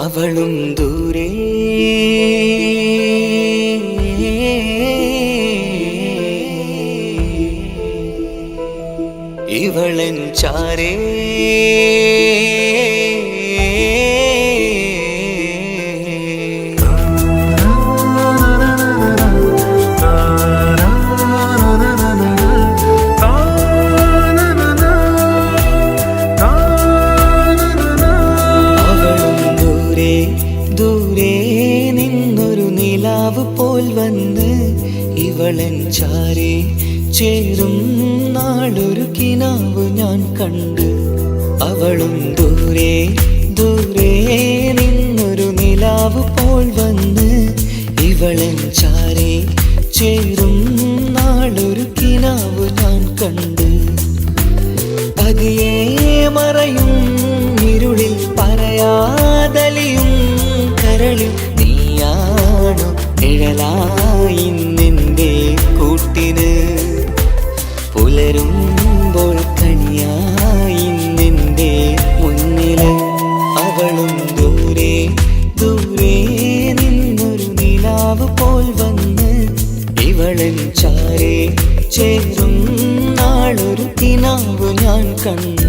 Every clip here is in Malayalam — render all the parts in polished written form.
അവളും ദൂരെ ഇവളൻ ചാരേ പോൽ വന്ന് ഇവളൻ ചാരേ ചേരും നാളൊരു കിനാവ് ഞാൻ കണ്ട്. അവളും ദൂരെ ദൂരെ നിന്നൊരു നിലാവ് പോൽ വന്ന് ഇവളൻ ചാരേ ചേരും നാളൊരു കിനാവ് ഞാൻ കണ്ട്. പതിയെ മറയും ഇരുളിൽ പറയാതലിയും കരളിൽ നീയാണു നിഴലായി നിന്റെ കൂട്ടിന്. പുലരുമ്പോൾ കണിയായി നിന്റെ മുന്നില്. അവളും ദൂരെ ദൂരെ നിന്നൊരു നിലാവ് പോൽ വന്ന് ഇവളൻ ചാരേ ചേരും നാളൊരു കിനാവ് ഞാൻ കണ്ട്.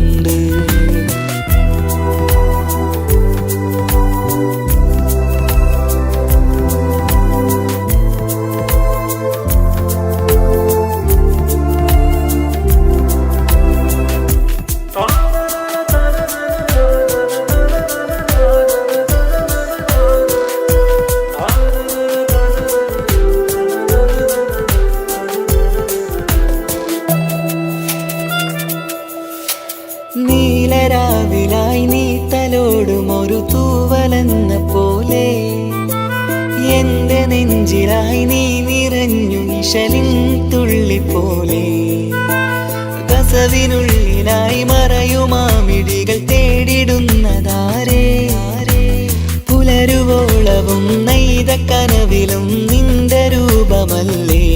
നീലരാവിലായി നീ തലോടും ഒരു തൂവലെന്ന പോലെ എന്റെ നെഞ്ചിലായി നീ നിറഞ്ഞു നിശലിൻ തുള്ളി പോലെ. കസവിനുള്ളിലായി മറയുമാമിടികൾ തേടിടുന്നതാരേ. പുലരുവോളവും നെയ്ത കനവിലും നിന്റെ രൂപമല്ലേ.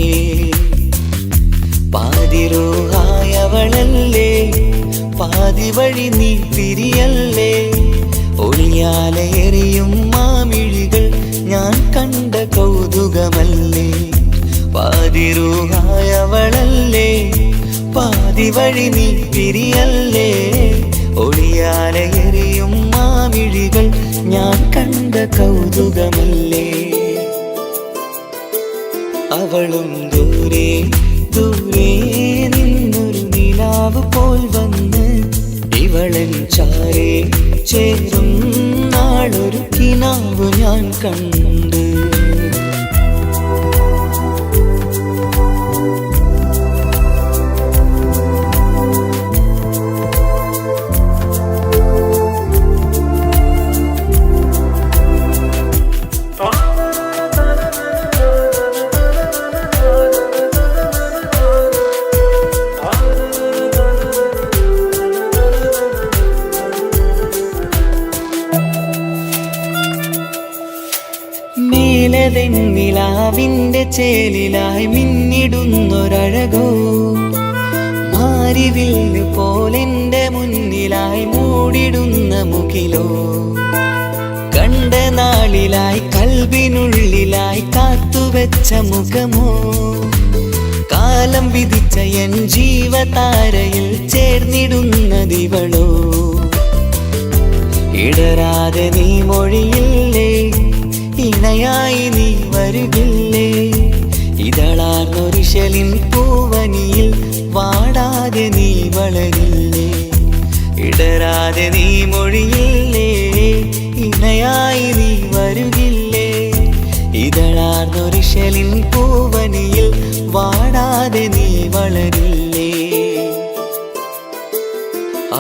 പാതിരോഹായവളല്ലേ പാതി വഴി നീ തിരിയല്ലേ. ഒളിയാലെറിയും മാമിഴികൾ ഞാൻ കണ്ട കൗതുകമല്ലേ. പാതിരൂഹായവളല്ലേ പാതി വഴി നീ തിരിയല്ലേ. ഒളിയാലെറിയും മാമിഴികൾ ഞാൻ കണ്ട കൗതുകമല്ലേ. അവളും ദൂരെ ദൂരെ നിന്നൊരു നിലാവ് പോൽ വന്ന് ഇവളൻ ചാരേ ചേരും നാളൊരു കിനാവ് ഞാൻ കണ്ട്. വെണ്ണിലാവിന്റെ ചേലിലായി മിന്നിടുന്നൊരഴകോ. മാരിവില്ല് പോലെന്റെ മുന്നിലായി മൂടിടുന്ന മുകിലോ. കണ്ട നാളിലായി കൽബിനുള്ളിലായി കാത്തുവെച്ച മുഖമോ. കാലം വിധിച്ച എൻ ജീവതാരയിൽ ചേർന്നിടുന്നതിവളോ. ഇടരാതെ നീ മൊഴിയില്ലേ ഇണയായി നീ വരുകില്ലേ. ഇതളാർന്നൊരിശലിൻ പൂവനിയിൽ വാടാതെ നീ വളരില്ലേ. ഇടരാതെ നീ മൊഴിയില്ലേ ഇണയായി നീ വരുകില്ലേ. ഇതളാർന്നൊരിശലിൻ പൂവനിയിൽ വാടാതെ നീ വളരില്ലേ.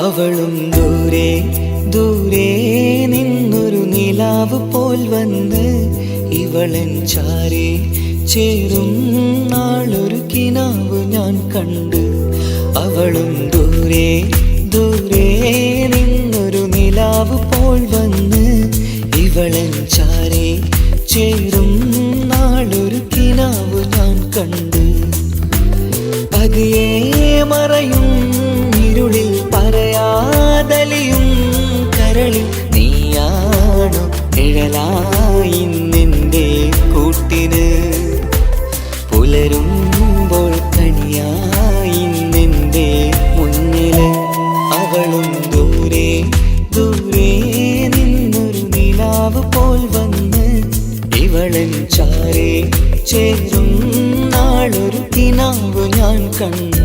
അവളും ദൂരെ ദൂരെ നിന്നൊരു നിലാവ് പോൽ വന്ന് ഇവളൻ ചാരേ ചേരും നാളൊരു കിനാവ് ഞാൻ കണ്ട്. അവളും ദൂരെ ദൂരെ നിന്നൊരു നിലാവ് പോൽ വന്ന് ഇവളൻ ചാരേ ചേരും നാളൊരു കിനാവ് ഞാൻ കണ്ട്. പതിയെ മറയും ഇരുളിൽ പറയാതലിയും കരളിൽ നീയാണു കണ്ട്.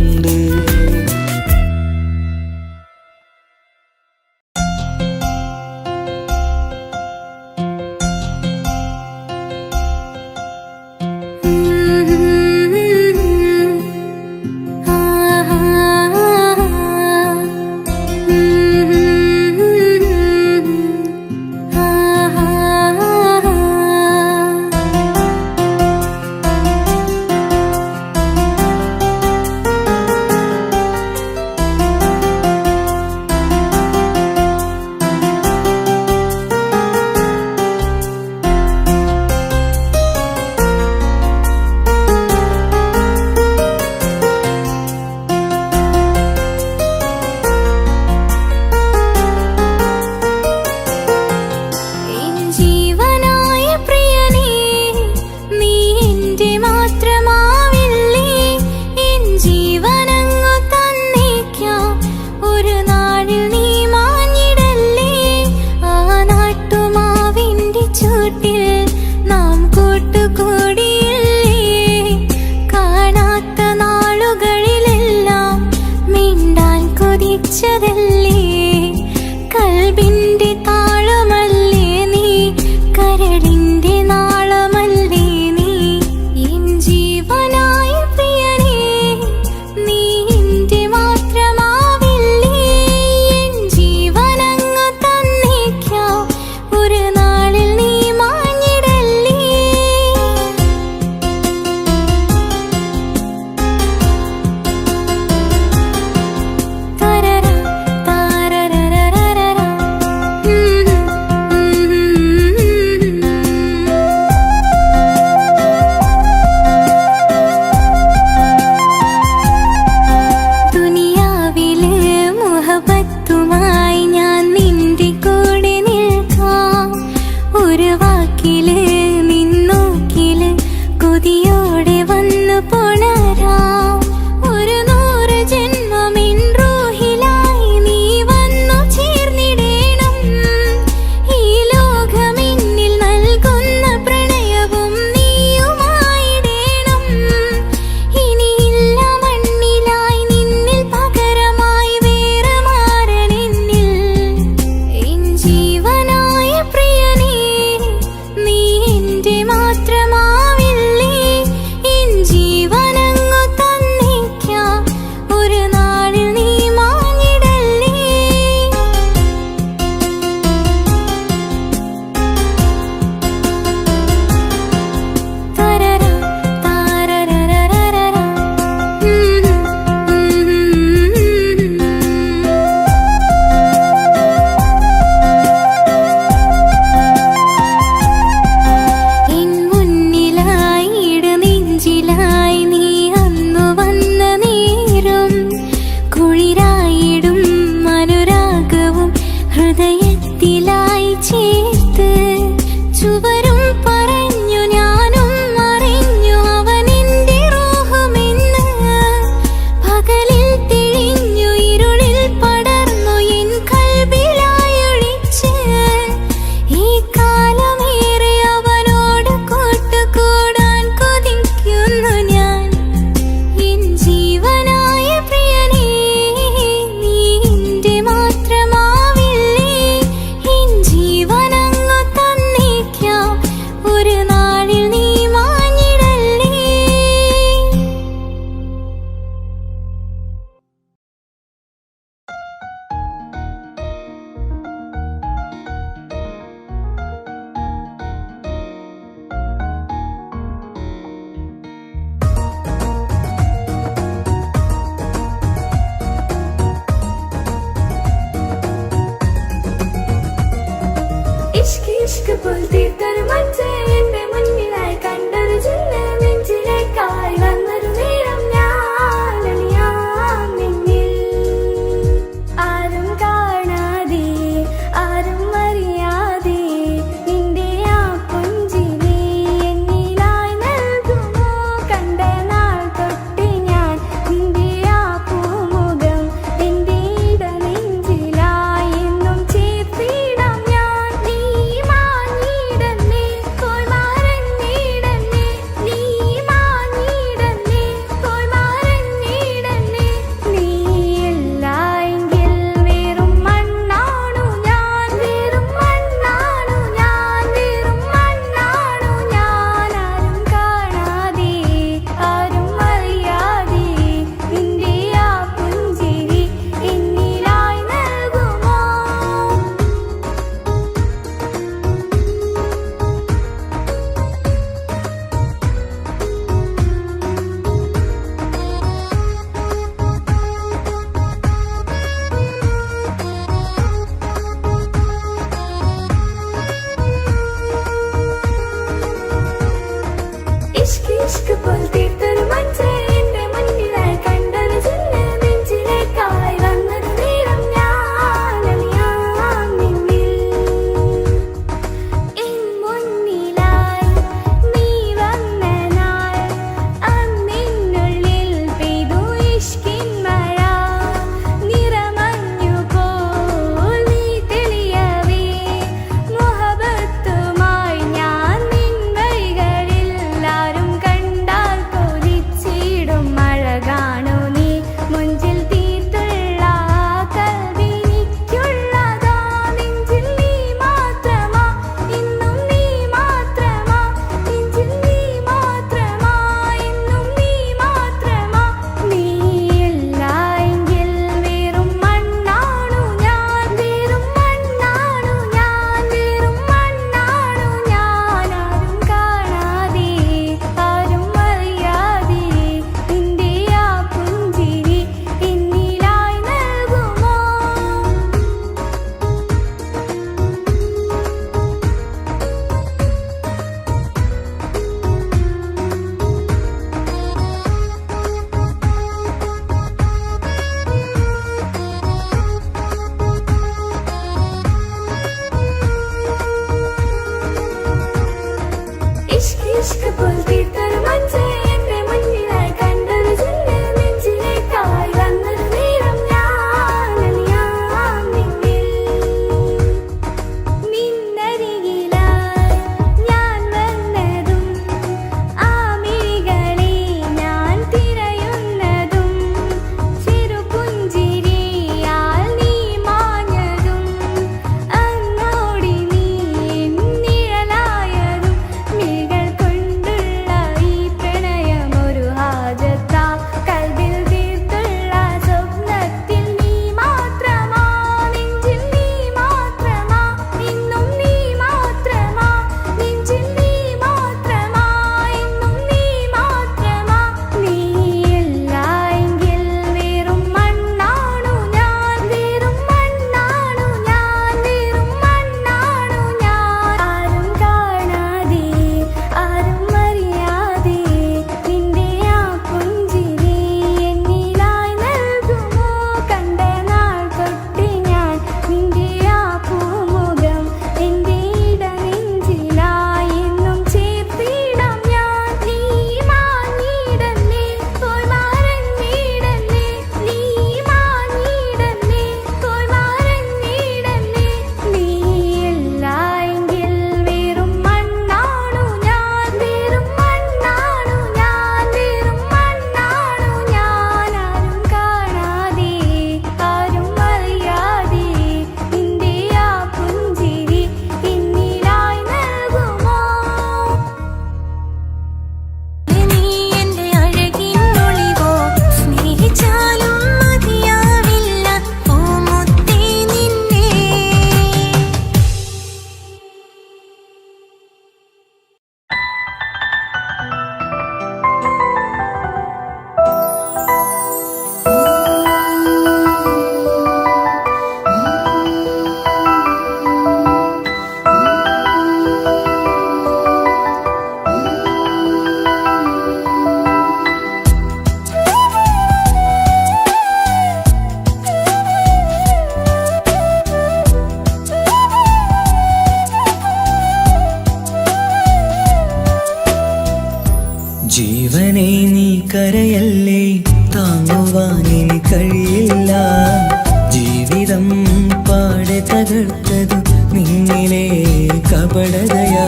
കപടതയാ.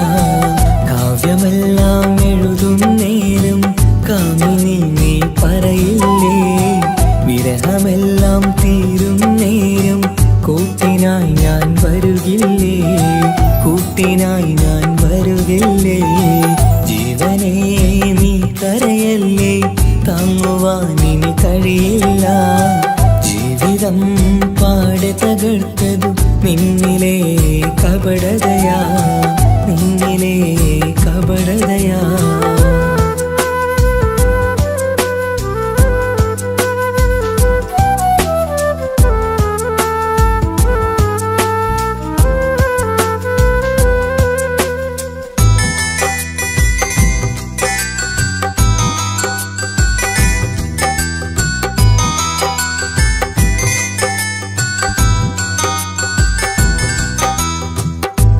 കാവ്യമെല്ലാം എഴുതും നേരം കാമിനി നീ പറയില്ലേ, വിരഹമെല്ലാം തീരും നേരം കൂട്ടിനായി ഞാൻ വരുകില്ലേ, കൂട്ടിനായി ഞാൻ വരുകില്ലേ. ജീവനേ നീ കരയല്ലേ, താങ്ങുവാനിനി കഴിയില്ല. ജീവിതം പാടെ തകർത്തതു നിന്നിലെ കപടതയാ, നിന്നിലെ കപടതയാ.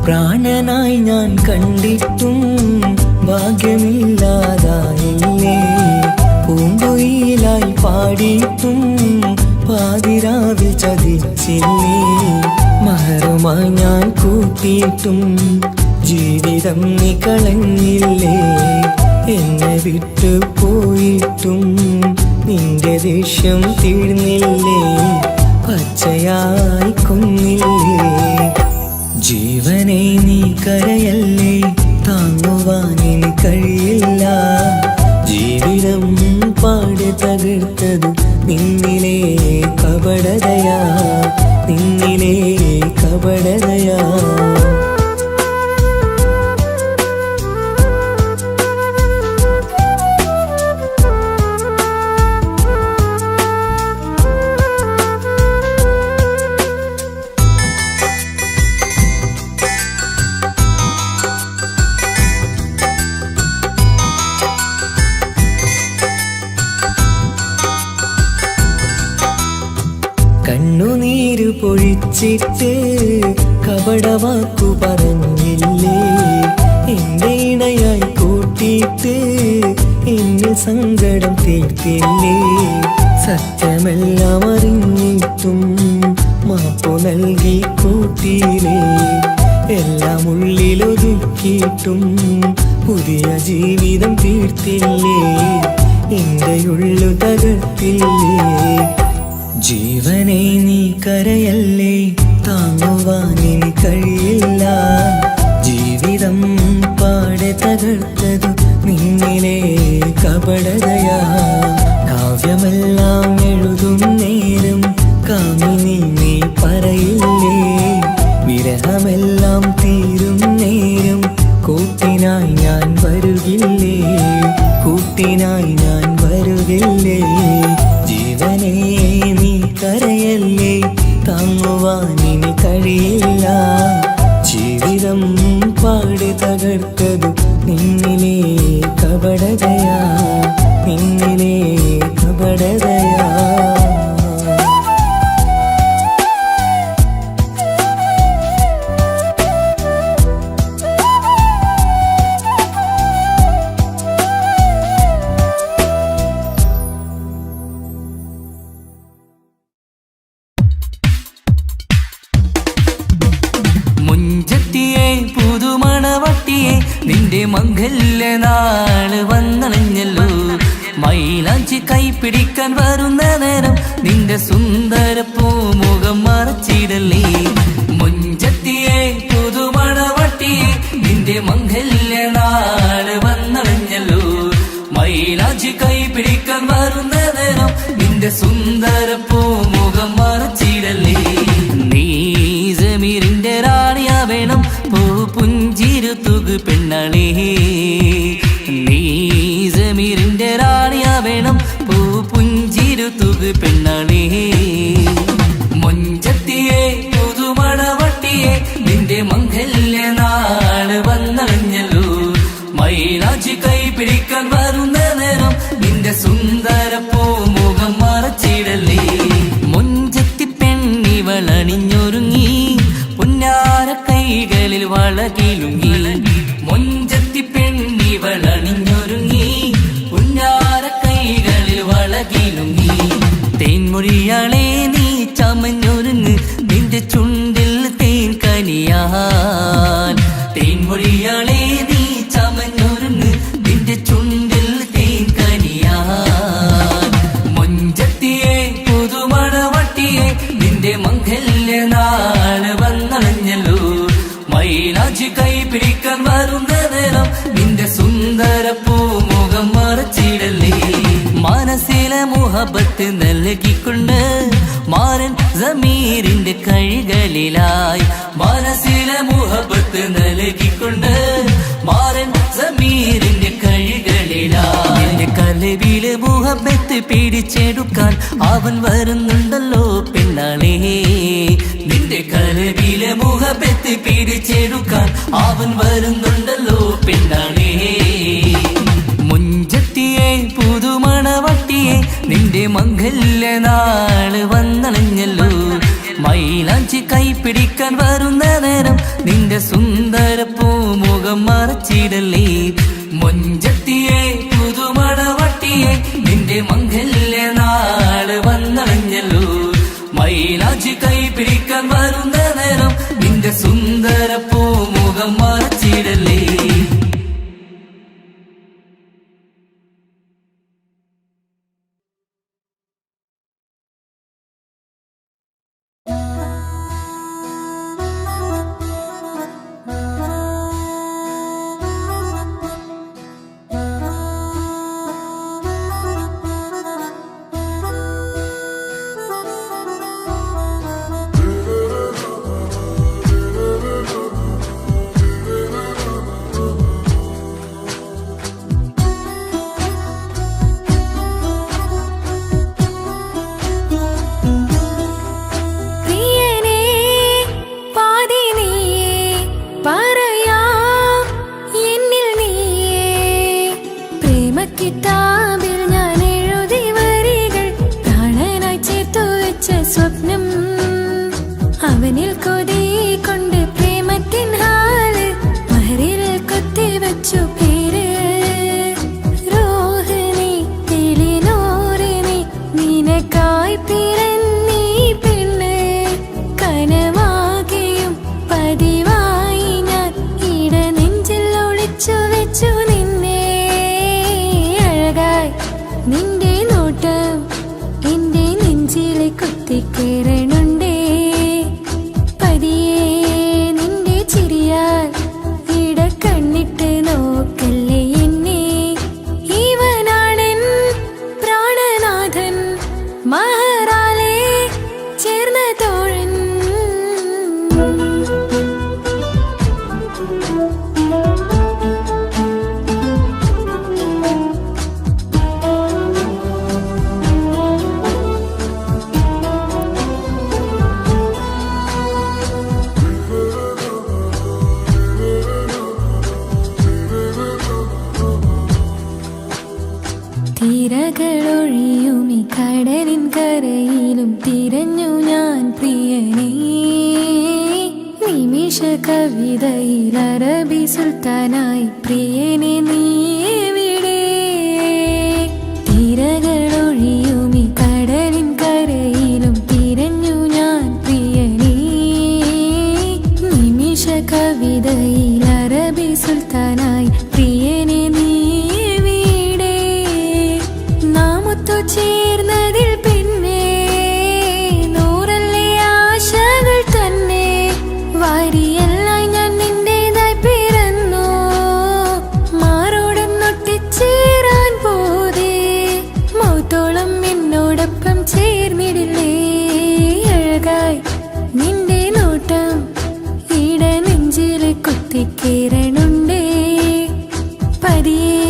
പ്രാണനായി ഞാൻ കണ്ടിട്ടും ഭാഗ്യമില്ലാതായില്ലേ, പൂങ്കുയിലായി പാടിയിട്ടും പാതിരാവിൽ ചതിച്ചില്ലേ. മഹറുമായി ഞാൻ കൂട്ടിയിട്ടും ജീവിതം നീ കളഞ്ഞില്ലേ, എന്നെ വിട്ടു പോയിട്ടും നിന്റെ ദേഷ്യം തീർന്നില്ലേ, പച്ചയായി കൊന്നില്ലേ. ജീവനെ നീ കരയല്ലേ, താങ്ങുവാനിനി കഴിയില്ല. ജീവിതം പാടെ തകർത്തത് നിന്നിലെ കപടതയാ, നിന്നിലെ കപടതയാ. കണ്ണുനീര് പൊഴിച്ചിട്ട് കപടവാക്കു പറഞ്ഞില്ലേ, എന്റെ ഇണയായി കൂട്ടിയിട്ട് എന്നിൽ സങ്കടം തീർത്തില്ലേ. സത്യമെല്ലാം അറിഞ്ഞിട്ടും മാപ്പു നൽകി കൂട്ടിയില്ലേ, എല്ലാം ഉള്ളിലൊതുക്കിയിട്ടും പുതിയ ജീവിതം തീർത്തില്ലേ, എന്റെ ഉള്ളു തകർത്തില്ലേ. ജീവനെ നീ കരയല്ലേ, താങ്ങുവാനിനി കഴിയില്ല. ജീവിതം പാടെ തകർത്തതു നിന്നിലെ കപടതയാ. കാവ്യമെല്ലാം എഴുതും നേരം കാമിനി നീ പറയില്ലേ, വിരഹമെല്ലാം തീരും നേരം കൂട്ടിനായി ഞാൻ വരുകില്ലേ, കൂട്ടിനായി ഞാൻ വരുകില്ലേ. ജീവനേ നീ കരയല്ലേ, താങ്ങുവാനിനി കഴിയില്ല. ജീവിതം പാടെ തകർത്തതു നിന്നിലെ കപടതയാ, നിന്നിലെ കപടതയാ. നിന്റെ മംഗല്യ നാള് വന്നണഞ്ഞല്ലോ, മൈലാഞ്ചി കൈപിടിക്കാൻ വരുന്ന നേരം നിന്റെ സുന്ദര പൂമുഖം മറച്ചിടല്ലേ. മുഞ്ചത്തിയെ പുതുമണവട്ടിയെ നിന്റെ മംഗല്യ നാള് വന്നണഞ്ഞല്ലോ, മൈലാഞ്ചി കൈപിടിക്കാൻ വരുന്ന നേരം നിന്റെ സുന്ദര പൂമുഖം മറച്ചിടല്ലേ. നീ ജമീറിന്റെ റാണിയാ വേണം, പുഞ്ചിരു തുകു പെണ്ണളേ. നീ ജമീറിന്റെ റാണിയാ വേണം, പുഞ്ചിരു തുകു പെണ്ണളേ. മൊഞ്ചത്തിയെ പുതുമണവട്ടിയെ നിന്റെ മംഗല്യ നാള് വന്നണഞ്ഞല്ലോ, മൈലാഞ്ചി കൈപിടിക്കാൻ വരുന്ന നേരം നിന്റെ സുന്ദര പൂമുഖം മറച്ചിടല്ലേ. മൊഞ്ചത്തി പെണ്ണിവളണിഞ്ഞൊരുങ്ങി പൊന്നാര കൈകളിൽ വളകിലുങ്ങി, മൊഞ്ചത്തി പെണ്ണിവളണിഞ്ഞൊരുങ്ങി പൊന്നാര കൈകളിൽ വളകിലുങ്ങി. തേൻമൊഴിയാളെ നീ ചമഞ്ഞൊരുങ്ങ്, നിന്റെ ചുണ്ടിൽ തേൻ കനിയാൻ. തേൻ മണവട്ടിയെ നിന്റെ മംഗല്യ നാള് വന്നണഞ്ഞല്ലോ മൈലാഞ്ചി കൈ പിടിക്കാൻ വരുന്ന നേരം നിന്റെ സുന്ദര പൂമുഖം മറച്ചിടല്ലേ മനസ്സിലെ മുഹബത്ത് നൽകിക്കൊണ്ട് മാരൻ സമീറിന്റെ കൈകളിലായി മനസ്സിലെ മുഹബത്ത് നൽകിക്കൊണ്ട് മാരൻ സമീറിന്റെ കൈകളിലായി എന്റെ കലവിലെ മുഹബത്ത് പിടിച്ചെടുക്കാൻ അവൻ വരുന്നുണ്ടല്ലോ പെണ്ണാളേ നിന്റെ കലവിലെ മുഹബത്ത് പിടിച്ചെടുക്കാൻ അവൻ വരുന്നുണ്ടല്ലോ പെണ്ണാളേ മുഞ്ചത്തിയെ പുതുമണവട്ടിയെ നിന്റെ മംഗല്യ നാള് വന്നണഞ്ഞല്ലോ മൈലാഞ്ചി കൈ പിടിക്കാൻ വരുന്ന നേരം നിന്റെ സുന്ദര പൂമുഖം മറച്ചിടല്ലേ മുഞ്ചത്തിയെ പുതുമണവട്ടിയെ നിന്റെ മംഗല്യ നാള് വന്നണഞ്ഞല്ലോ മൈലാഞ്ചി കൈ പിടിക്കാൻ വരുന്ന നേരം നിന്റെ സുന്ദര പൂമുഖം മറച്ചിടല്ലേ തിരകളൊഴിയുമി കടലിൻ കരയിലും തിരഞ്ഞു ഞാൻ പ്രിയനേ നിമിഷ കവിതയിൽ അറബി സുൽത്താനായി പ്രിയനെ നീ എവിടെ തിരകളൊഴിയുമി കടലിൻ കരയിലും തിരഞ്ഞു ഞാൻ പ്രിയനേ നിമിഷ കവിതയിൽ അറബി സുൽത്താനായി പ്രിയനെ നീ ചേർന്നതിൽ പിന്നെ നൂറല്ലേ ആശകൾ തന്നെ വാരിയെല്ലാം ഞാൻ നിന്റേതായി പിറന്നു മാറോടൊന്നൊട്ടിച്ചേരാൻ പോതേ മൗത്തോളം എന്നോടൊപ്പം ചേർന്നിടില്ലേ അഴകായി നിന്റെ നോട്ടം ഇട നെഞ്ചില് കുത്തിക്കേറണുണ്ടേ പതിയെ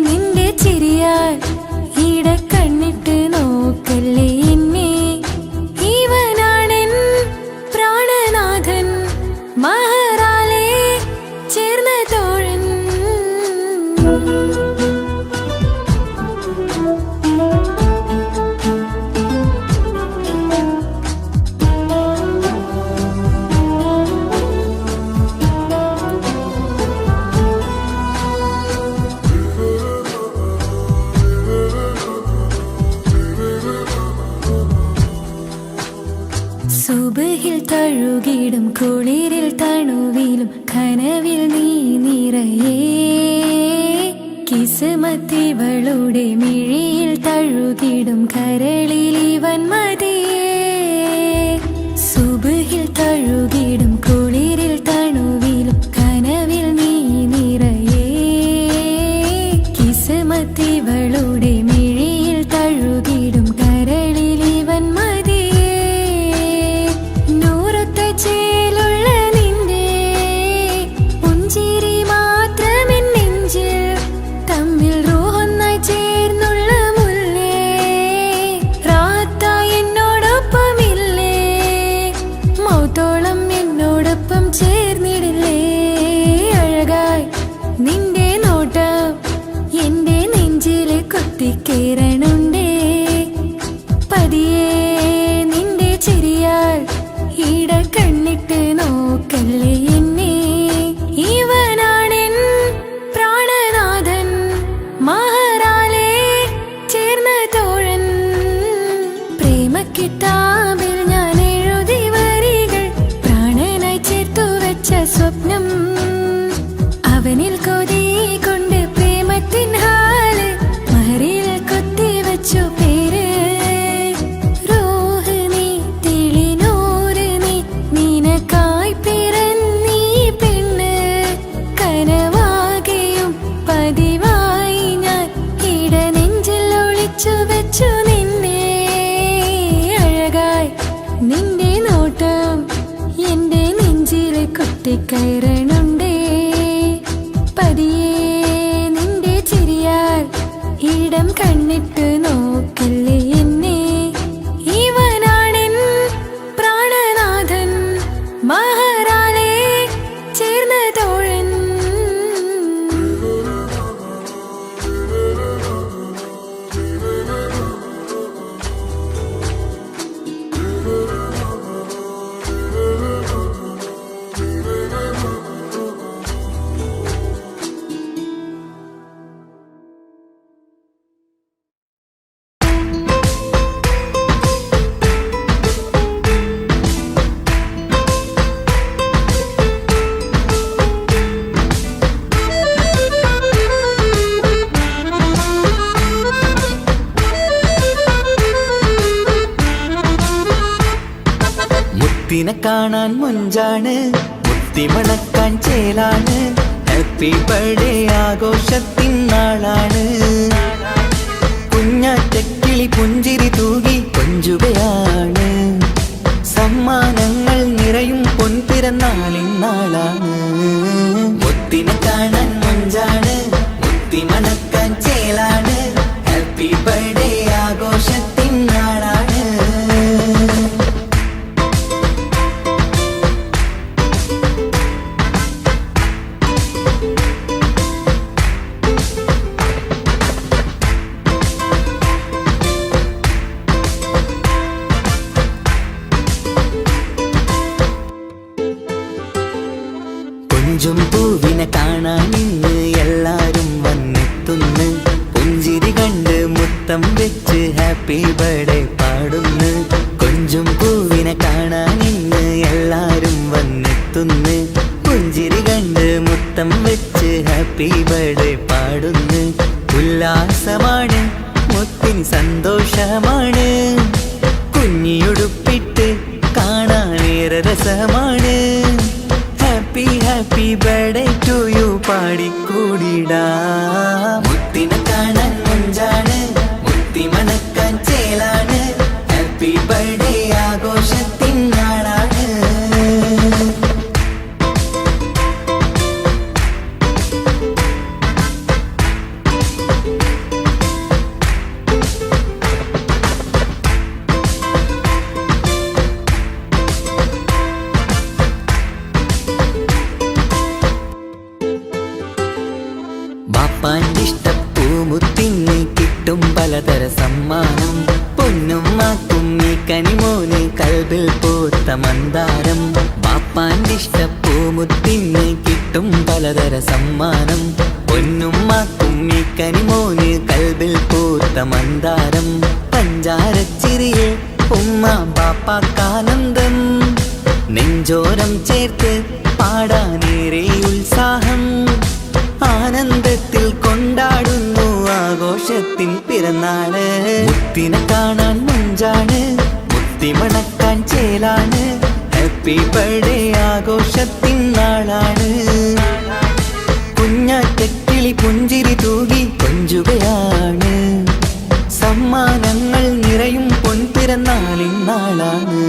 നിന്റെ ചിരിയാൽ കണ്ണിട്ട് നോക്കല്ലേ എന്നെ ഇവനാണെൻ പ്രാണനാഥൻ മഹറാലെ ചേർന്ന തോഴൻ സുബഹിൽ തഴുകിടും കുളിരിൽ തണുവിലും കനവിൽ നീ നിറയേ കിസ്മത്തിവളുടെ മിഴിയിൽ തഴുകിടും കരളിൽ ഇവൻ മതിയേ തഴുകിടും കുളിരിൽ തണുവിലും കനവിൽ നീ നിറയേ കിസ്മത്തിവളുടെ മിഴിയിൽ തഴുകിടും കരളിൽ ഇവൻ മതിയേ നൂറത്ത ചേലുള്ള നിന്റെ പുഞ്ചിരി മാത്രമെൻ നെഞ്ചിൽ തമ്മിൽ റൂഹൊന്നായി ചേർന്നുള്ള മുല്ലേ റാത്തായി എന്നോടൊപ്പമില്ലേ മൗത്തോളം എന്നോടൊപ്പം ചേർന്നിടില്ലേ അഴകായി നിന്റെ നോട്ടം എന്റെ നെഞ്ചില് കുത്തിക്കേറണുണ്ടേ പതിയെ നിന്റെ ചിരിയാൽ ഈട കണ്ണിട്ട് നോക്കല്ലേ എന്നെ ഇവനാണെൻ പ്രാണനാഥൻ മഹറാലേ ചേർന്ന തോഴൻ പ്രേമക്കിതാബിൽ ഞാൻ എഴുതി വരികൾ പ്രാണനായി ചേർത്തു വെച്ച സ്വപ്നം അവനിൽ കൊതി കൊണ്ട് പ്രേമത്തിൻ ഹാല് മഹറിൽ കൊത്തിവച്ചു പേര് റൂഹ് നീ തെളിനൂറ് നീ നിനക്കായി പിറന്നീ പെണ്ണ് കനവാകെയും പതിവായി ഞാൻ ഇട നെഞ്ചിൽ ഒളിച്ചു വെച്ചു നിന്നെ അഴകായി നിന്റെ നോട്ടം എന്റെ നെഞ്ചിൽ കുത്തിക്കയറണുണ്ടേ പതിയെ നിന്റെ ചിരിയാൽ ഇടം കണ്ണിട്ട് നോക്കല്ലേ എന്നെ ഇവനാണെൻ പ്രാണനാഥൻ മഹറാലേ ചേർന്ന തോഴൻ മുത്തിനെ കാണാൻ മുഞ്ചാണ് മുത്തിമണക്കാൻ ചേലാണ് ഹാപ്പി ബർത്ത്ഡേ ആഘോഷത്തിൻ നാളാണ് കുഞ്ഞാറ്റക്കിളി പുഞ്ചിരി തൂകി കൊഞ്ചുകയാണ് സമ്മാനങ്ങൾ നിറയും പൊൻപിറന്നാളിൻ നാളാണ് മുത്തിനെ കാണാൻ മുഞ്ചാണ് മുത്തിമണക്കാൻ ചേലാണ് ഹാപ്പി ബർത്ത്ഡേ ആഘോഷത്തിൻ നാളാണ് കൊഞ്ചും പൂവിനെ കാണാൻ ഇന്ന് എല്ലാരും വന്നെത്തുന്നു പുഞ്ചിരി കണ്ട് മുത്തം വെച്ച് ഹാപ്പി ബർത്ത്ഡേ പാടുന്നു കൊഞ്ചും പൂവിനെ കാണാൻ ഇന്ന് എല്ലാരും വന്നെത്തുന്നു പുഞ്ചിരി കണ്ട് മുത്തം വെച്ച് ഹാപ്പി ബർത്ത്ഡേ പാടുന്നു ഉല്ലാസമാണ് മുത്തിൻ സന്തോഷമാണ് കുഞ്ഞിയുടുപ്പിട്ട് കാണാനേറെ രസമാണ് happy happy birthday to you പാടിക്കൂടിടാ മുത്തിനെ കാണാൻ മുഞ്ചാണ് മുത്തി മണക്കാൻ ചേലാണ് ഹാപ്പി ബർത്ത്ഡേ ആഘോഷത്തിൻ നാളാണ് ബാപ്പാന്റെ ഇഷ്ടപ്പൂമുത്തിന് കിട്ടും പലതര സമ്മാനം പൊന്നും മാക്കും ഈ കനിമോന് കൽബിൽ പൂത്ത മന്ദാരം ബാപ്പാന്റെ ഇഷ്ടപ്പൂമുത്തിന് കിട്ടും പലതര സമ്മാനം പൊന്നും മാക്കും ഈ കനിമോന് കൽബിൽ പൂത്ത മന്ദാരം പഞ്ചാരച്ചിരിയെ ഉമ്മ ബാപ്പാക്കാനന്ദം നെഞ്ചോരം ചേർത്ത് പാടാനേറെ ഉത്സാഹം ആനന്ദത്തിൽ കൊണ്ടാടുന്നു ആഘോഷത്തിൻ പിറന്നാള് മുത്തിനെ കാണാൻ മുഞ്ചാണ് മുത്തി മണക്കാൻ ചേലാണ് ഹാപ്പി ഹാപ്പി ബർത്ത്ഡേ ആഘോഷത്തിൻ നാളാണ്. കുഞ്ഞാറ്റക്കിളി പുഞ്ചിരി തൂകി കൊഞ്ചുകയാണ്. സമ്മാനങ്ങൾ നിറയും പൊൻപിറന്നാളിൻ നാളാണ്.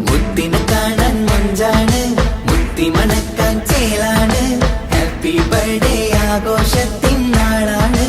മുത്തിനെ കാണാൻ മഞ്ചാണ്, മുത്തി മണക്കാൻ ചേലാണ്. Happy birthday ആഘോഷത്തിൻ നാളാണ്.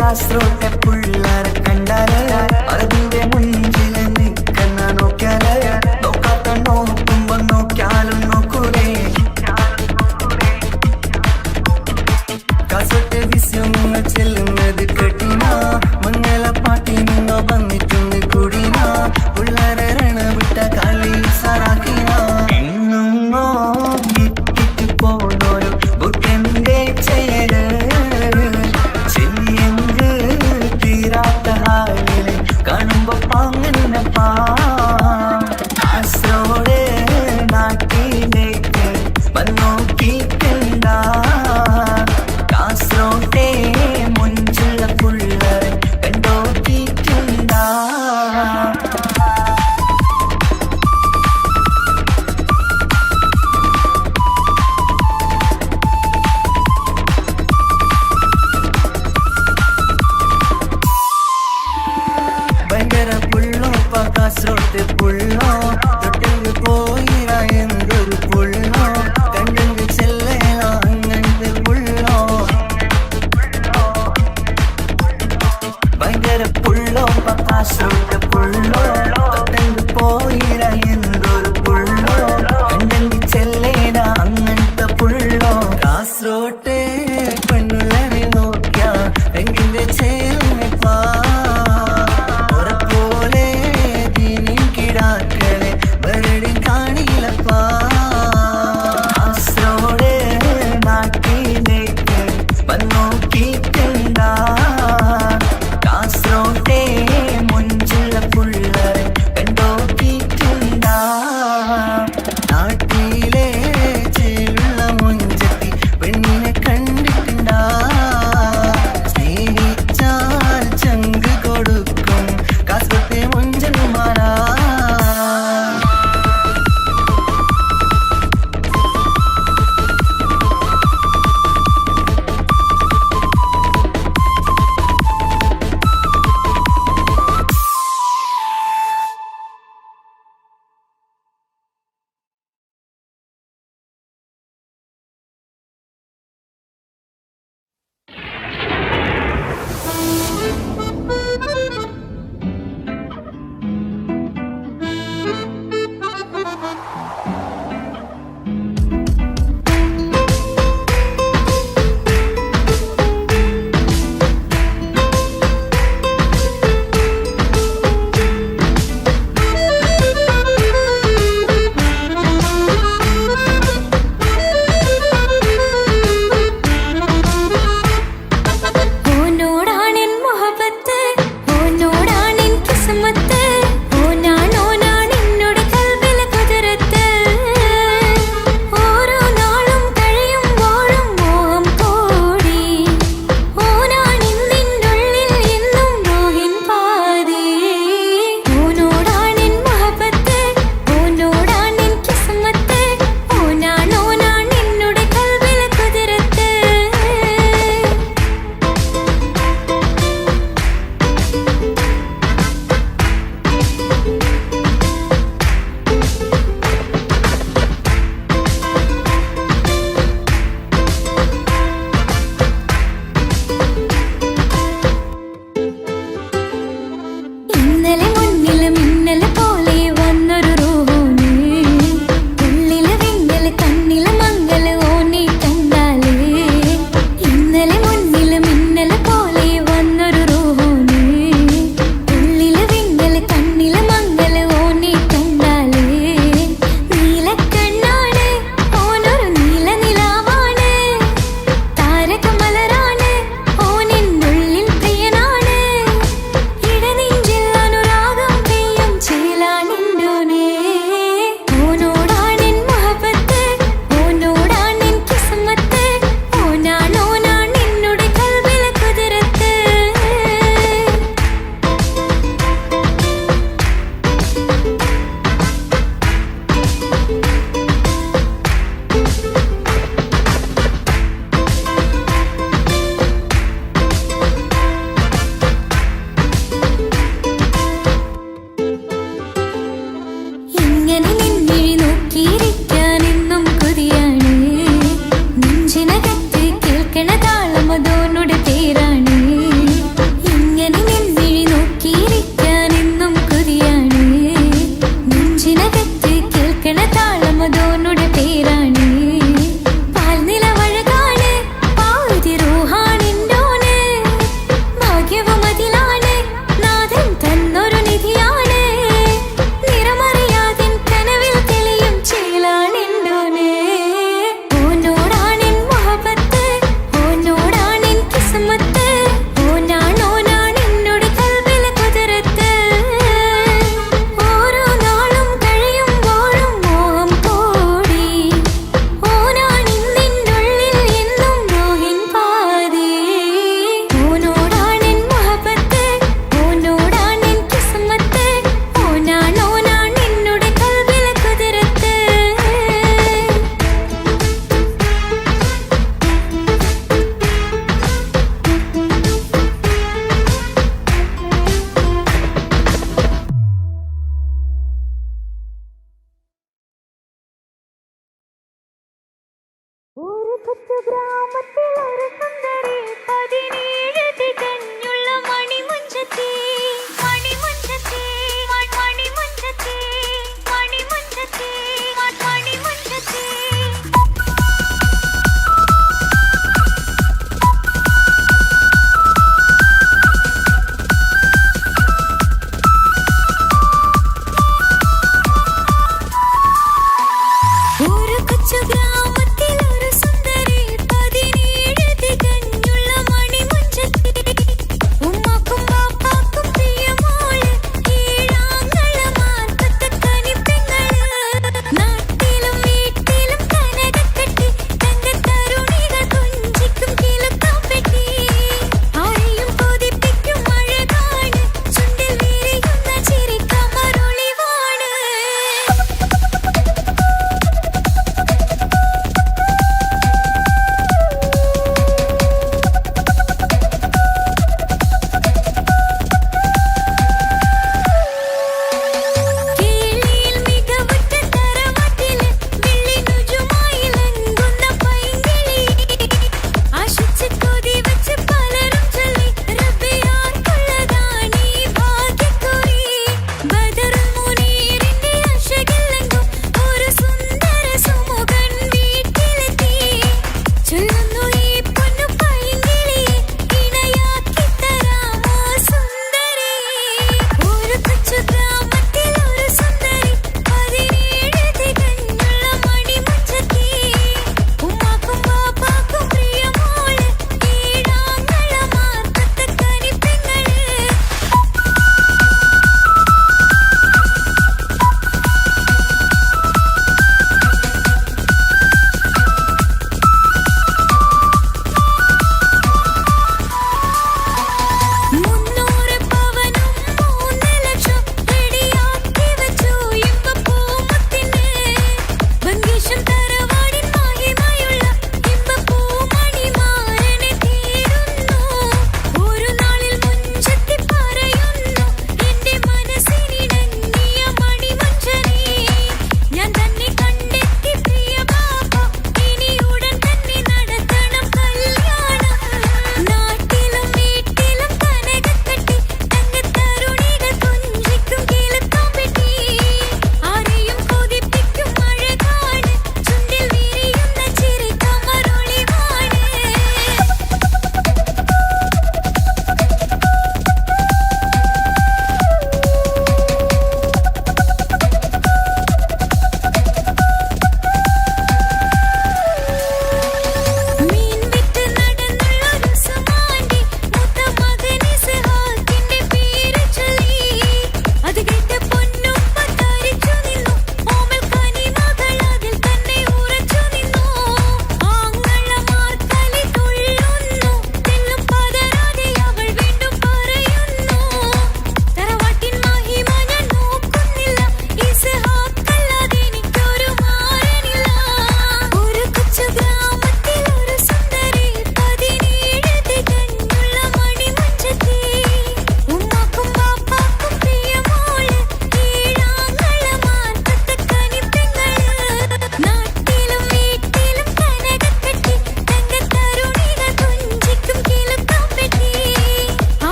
കാസറോട്ടെ പുള്ളാരെ കണ്ടാല് അതിന്റെ മുഞ്ചിൽ നിൽക്കുന്ന നോക്കിയാല് നോക്കാത്ത നോക്കുമ്പോ നോക്കിയാലും നോക്കൂലേ. കാസറോട്ടെ വിസ്യങ്ങൾ ചെല്ലുന്നത് കേട്ടിന മംഗള പാട്ടി നിന്നോ വന്നിട്ടുണ്ട് കൂടിന പുള്ളാരെ രണവിട്ട കളി സാറാക്കിന. എന്നും ഇട്ടിട്ട് പോണോരു ബുക്കന്റെ ചേര് കാണുമ്പോ പാങ്ങനപ്പാ കാസറോട് നാട്ടിലേക്ക് വന്നോക്കിക്കണ്ട. കാസറോട്ടെ മുഞ്ചുള്ള പുള്ളരെ കണ്ടോക്കിക്കണ്ട.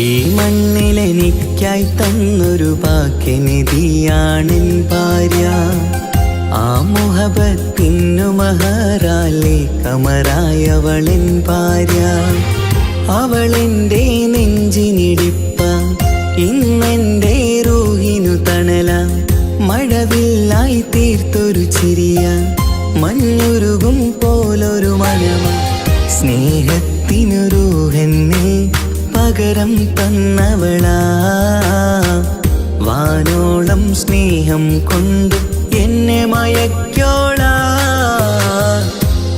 ഈ മണ്ണിലെനിക്കായി തന്നൊരു വാക്കിനിധിയാണെൻ ഭാര്യ. ആ മഹാറാലെ കമറായവളൻ ഭാര്യ. അവളെന്റെ നെഞ്ചിനിടിപ്പ, ഇന്നെന്റെ റൂഹിനു തണല. മഴവില്ലായി തീർത്തൊരു ചിരിയ, മഞ്ഞുരുകും പോലൊരു മനമ. സ്നേഹത്തിനു റൂഹെന്നെ പകരം തന്നവളാ. വാനോളം സ്നേഹം കൊണ്ട് എന്നെ മയക്കോളാ.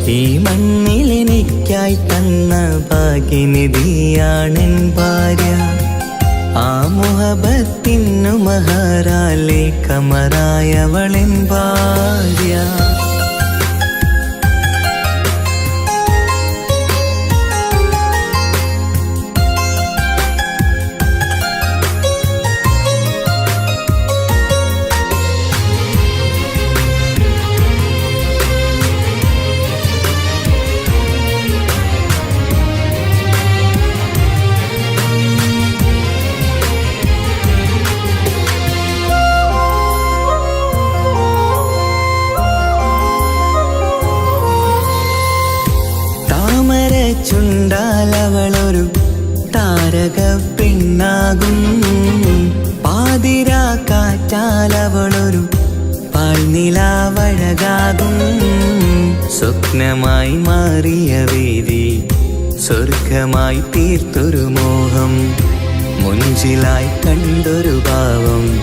ഈ മണ്ണിലെനിക്കായി തന്ന ഭാഗ്യനിധിയാണെൻ ഭാര്യ. ആ മുഹബത്തിനു മഹാറാലെ കമറായവളെൻ ഭാര്യ. ചുണ്ടാലവളൊരു താരക പെണ്ണാകും. പാതിരാ കാറ്റാലവളൊരു പാൽനിലാവഴകാകും. സ്വപ്നമായി മാറിയ വേദി സ്വർഗമായി തീർത്തൊരു മോഹം. മുഞ്ചിലായി കണ്ടൊരു ഭാവം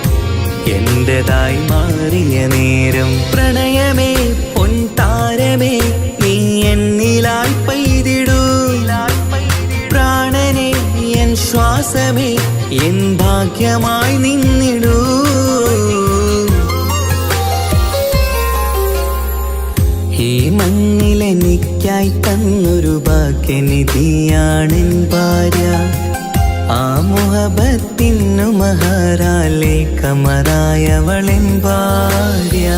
എന്റേതായി മാറിയ നേരം. പ്രണയമേ പൊൻതാരമേ നീ എന്നിലായി പെയ്തിടൂ. പ്രാണനെ എൻ ശ്വാസമേ എൻ ഭാഗ്യമായി നിന്നിടൂ. ഈ മണ്ണിലെനിക്കായി തന്നൊരു ഭാഗ്യനിധിയാണെൻ ഭാര്യ. ആ മുഹബത്തിനു മഹാറാലെ കമറായവളെൻ ഭാര്യ.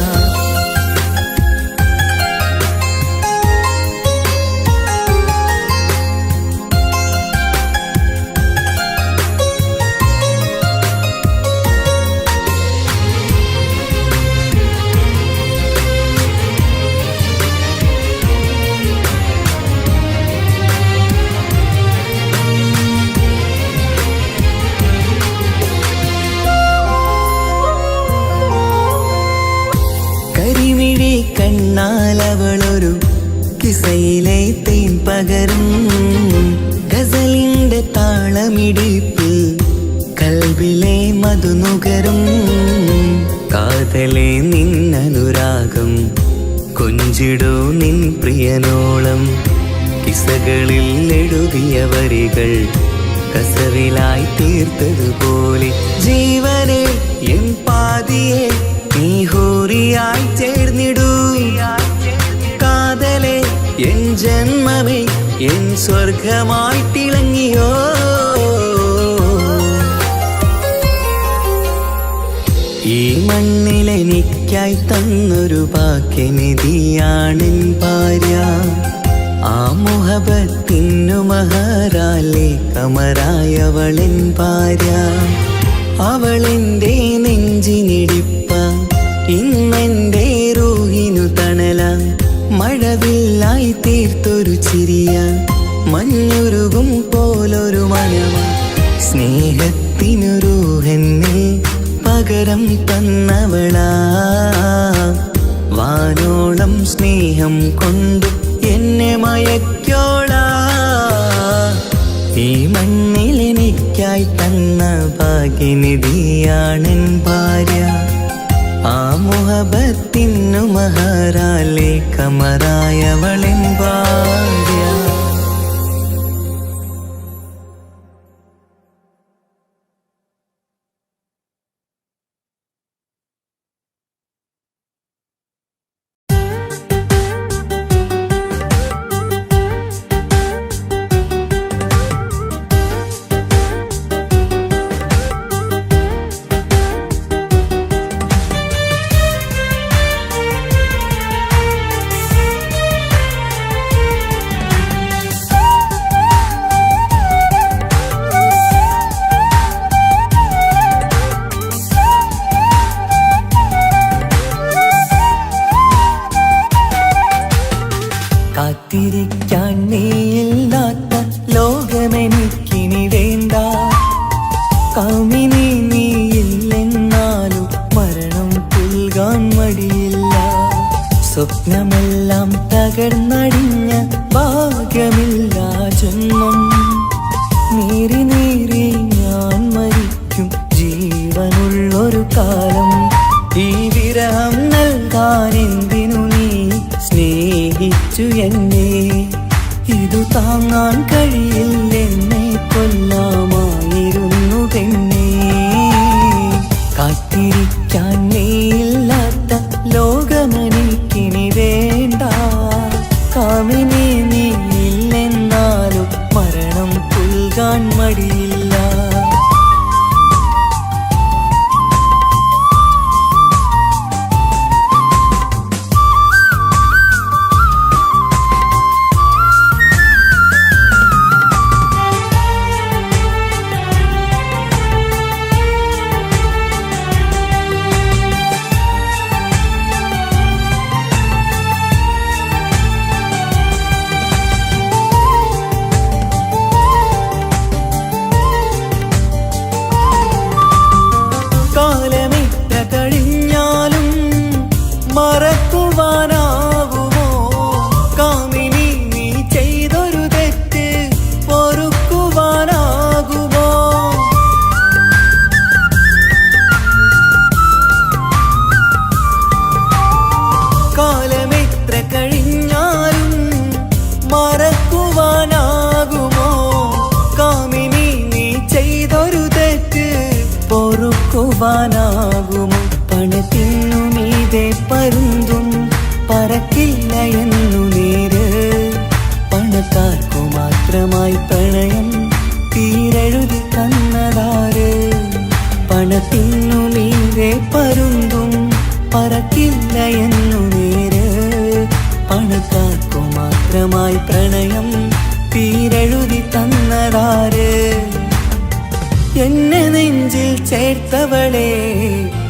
കണ്ണാലവളൊരു കിസയിലെ തേൻ പകരും. ഗസലിന്റെ താളമിടിപ്പിൽ കൽബിലെ മധുനുകരും. കാതലെ നിന്നനുരാഗം കൊഞ്ചിടൂ നിൻ പ്രിയനോളം. കിസകളിൽ എഴുതിയ വരികൾ കസവിലായി തീർത്തതുപോലെ. ജീവനെ എൻ പാതിയെ നീ ഹൂറിയായി ചേർന്നിടൂ. കാതലെ എൻ ജന്മമേ എൻ സ്വർഗമായി തിളങ്ങിയോ. ഈ മണ്ണിലെനിക്കായി തന്നൊരു ഭാഗ്യനിധിയാണെൻ ഭാര്യ. ആ മുഹബത്തിനു മഹാറാലെ കമറായവളെൻ ഭാര്യ. അവളെന്റെ നെഞ്ചിനിടിപ്പ, ഇന്നെന്റെ റൂഹിനു തണല. മഴവില്ലായി തീർത്തൊരു ചിരിയ, മഞ്ഞുരുകും പോലൊരു മനമ. സ്നേഹത്തിനു റൂഹെന്നെ പകരം തന്നവളാ. വാനോളം സ്നേഹം കൊണ്ട് എന്നെ മയക്കോളാ. ഈ മണ്ണിലെനിക്കായി തന്ന ഭാഗ്യനിധിയാണെൻ ഭാര്യ. ആ മുഹബത്തിനു മഹാറാലെ കമറായവളെൻ ഭാര്യ. കാത്തിരിക്കാൻ നീയില്ലാത്ത ലോകമെനിക്കിനി വേണ്ട. കാമിനി നീയില്ലെന്നാലും മരണം പുൽകാൻ മടിയില്ല. സ്വപ്നമെല്ലാം തകർന്നടിഞ്ഞ ഭാഗ്യമില്ല ജന്മം. നീറി നീറി ഞാൻ മരിക്കും ജീവനുള്ളൊരു കാലം. ഈ വിരഹം നൽകാൻ എന്തിനു നീ സ്നേഹിച്ചു എന്നെ? ഇതു താങ്ങാൻ കഴിയില്ലെന്നെ കൊല്ലാമായിരുന്നു പെണ്ണേ. കാത്തിരിക്കാൻ നീയില്ലാത്ത ലോകമെനിക്കിനി വേണ്ട. കാമിനി നീയില്ലെന്നാലും മരണം പുൽകാൻ മടിയില്ല. കാലമിത്ര കഴിഞ്ഞാലും മറക്കുവാനാകുമോ? കാമിനി നീ ചെയ്തൊരു തെറ്റ് പൊറുക്കുവാനാകുമോ? കാലമിത്ര കഴിഞ്ഞാലും മറക്കുവാനാകുമോ? കാമിനി നീ ചെയ്തൊരു തെറ്റ് പൊറുക്കുവാനാകുമോ? പണത്തിനു മീതെ പരുന്തും പറക്കില്ല എന്നു നേര്. പണക്കാർക്കു മാത്രമായി പ്രണയം തീരെഴുതി തന്നതാര്? പണത്തിനു മീതെ പരുന്തും പറക്കില്ല എന്നു നേര്. പണക്കാർക്കു മാത്രമായി പ്രണയം തീരെഴുതി തന്നതാര്? എന്നെ നെഞ്ചിൽ ചേർത്തവളെ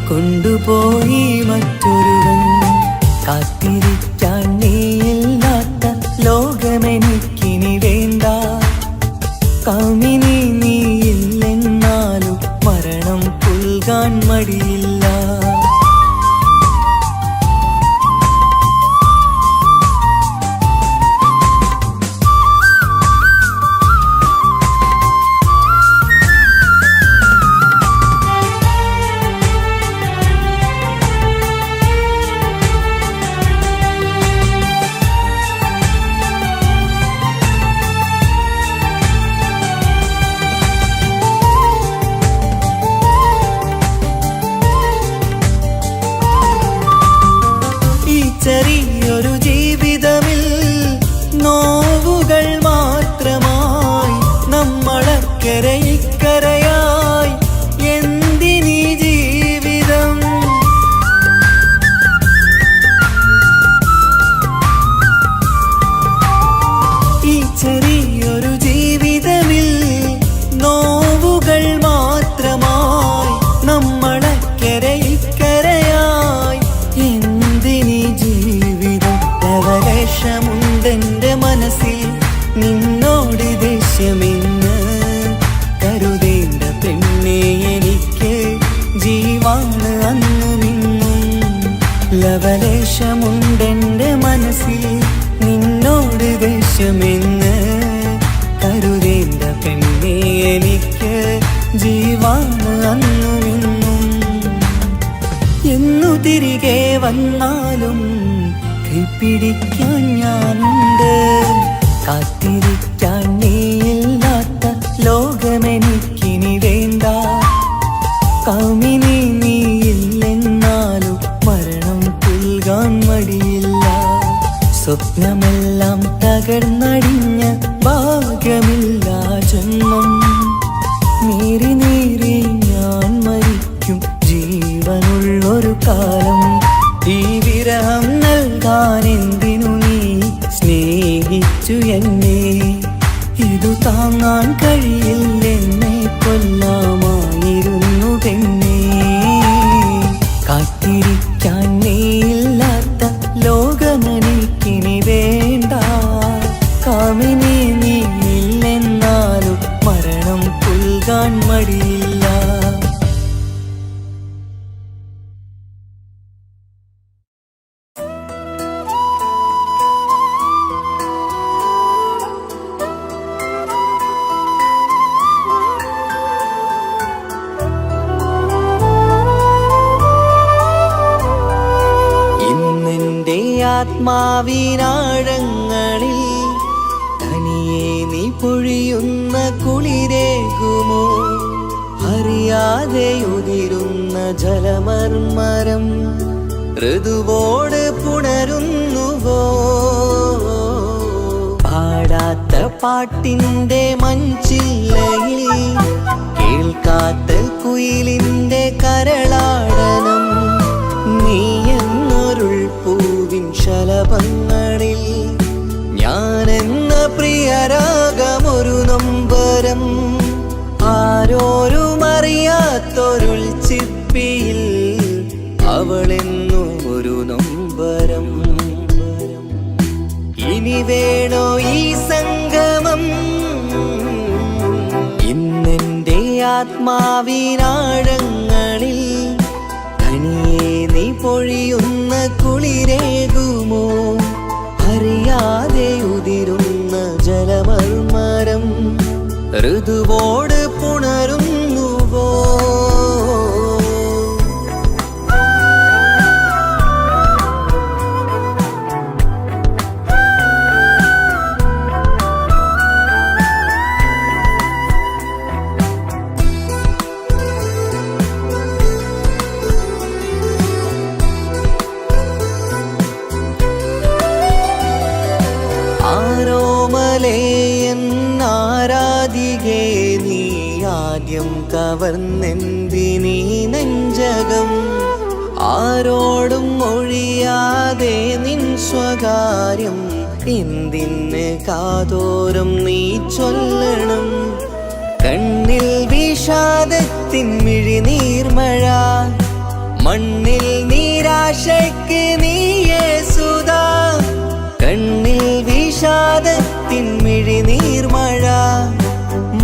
കൊണ്ടുപോയി മറ്റൊരുവൻ. കാത്തിരിക്കാൻ നീയില്ലാത്ത ലോകമെനിക്കിനി വേണ്ട. കാമിനി നീയില്ലെന്നാലും മരണം പുൽകാൻ മടിയില്ല. ചെറിയൊരു ജീവിതമിൽ നോവുകൾ മാത്രമായി നമ്മളക്കരെ ഇക്കരയായി എന്തിനീ ജീവിതം? ഈ ചെറിയൊരു ജീവിതമിൽ നോവുകൾ മാത്രമായി നമ്മളക്കരെ ഇക്കരയായി എന്തിനീ ജീവിതം? ലവലേശമുണ്ടെന്റെ മനസ്സിൽ നിന്നോട് ദേഷ്യമെന്ന് കരുതേണ്ട പെണ്ണെ എനിക്ക് ജീവാണ് അന്നുമിന്നും. ലവലേശമുണ്ടെന്റെ മനസ്സിൽ നിന്നോട് ദേഷ്യമെന്ന് കരുതേണ്ട പെണ്ണെ എനിക്ക് ജീവാണ് അന്നുമിന്നും. എന്നു തിരികെ വന്നാലും കൈപ്പിടിക്കാൻ ഞാനുണ്ട്. കാത്തിരിക്കാൻ നീയില്ലാത്ത ലോകമെനിക്കിനി വേണ്ട. കാമിനി നീയില്ലെന്നാലും മരണം പുൽകാൻ മടിയില്ല. സ്വപ്നമെല്ലാം തകർന്നടിഞ്ഞ ഭാഗ്യമില്ല ജന്മം. നീറി നീറി ഞാൻ മരിക്കും ജീവനുള്ളൊരു കാലം. ഈ വിരഹം നൽകാൻ എന്തിനു നീ സ്നേഹിച്ചു എന്നെ? ഇതു താങ്ങാൻ കഴിയില്ലെന്നെ കൊല്ലാമായിരുന്നു പെണ്ണേ. കാത്തിരിക്കാൻ നീയില്ലാത്ത ലോകമെനിക്കിനി വേണ്ട. ആത്മാവിനാഴങ്ങളിൽ തനിയെ നീ പൊഴിയുന്ന കുളിരേകുമോ? അറിയാതെ ഉതിരുന്ന ജലമർമരം ഋതുവോട് പുണരുന്നുവോ? പാടാത്ത പാട്ടിൻ്റെ മഞ്ചില്ലയിൽ കേൾക്കാത്ത കുയിലിൻ്റെ കരളാടനം നീ എന്നൊരുൾ പൂവിൻ ശലഭങ്ങളിൽ ഞാനെന്ന പ്രിയരാഗമൊരു നൊമ്പരം ആരോരും അറിയാത്തൊരുൾ ചിപ്പിയിൽ അവളെന്നും ഒരു നൊമ്പരം. ഇനി വേണോ ഈ സംഗമം? ഇന്നെൻ്റെ ആത്മാവിനാഴങ്ങളിൽ തനിയെ നീ പൊഴിയുന്ന കുളിരേകുമോ? അറിയാതെ ഉതിരുന്ന ജലമർമരം ഋതുവോട് പുണരുന്നുവോ? ആരാധികേ നീ ആദ്യം കവർന്നെന്തിനീ നെഞ്ചകം? ആരോടും ഒഴിയാതെ നിൻ സ്വകാര്യം എന്തിന് കാതോരം നീ ചൊല്ലണം? കണ്ണിൽ വിഷാദത്തിൻ മിഴിനീർമഴ മണ്ണിൽ നിരാശയ്ക്ക് നീയേ സുധാ. കണ്ണിൽ വിഷാദത്തിൻ മിഴിനീർമഴ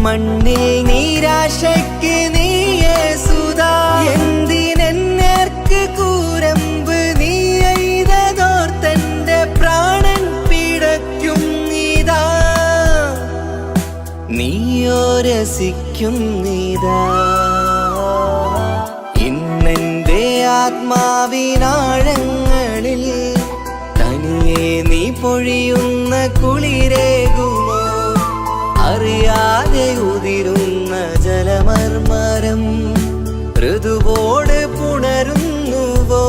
മണ്ണിൽ നിരാശയ്ക്ക് നീയേ സുധാ. എന്തിനെന്നേർക്ക് കൂരമ്പ് നീ എയ്തതോർത്തന്റെ പ്രാണൻ പിടയ്ക്കും നീതാ. നീയോ രസിക്കും നീതാ. ഇന്നെന്റെ ആത്മാവിനാഴങ്ങളിൽ തനിയെ നീ പൊഴിയുന്ന കുളിരേകുമോ? അറിയാതെ ഉതിരുന്ന ജലമർമരം ഋതുവോട് പുണരുന്നുവോ?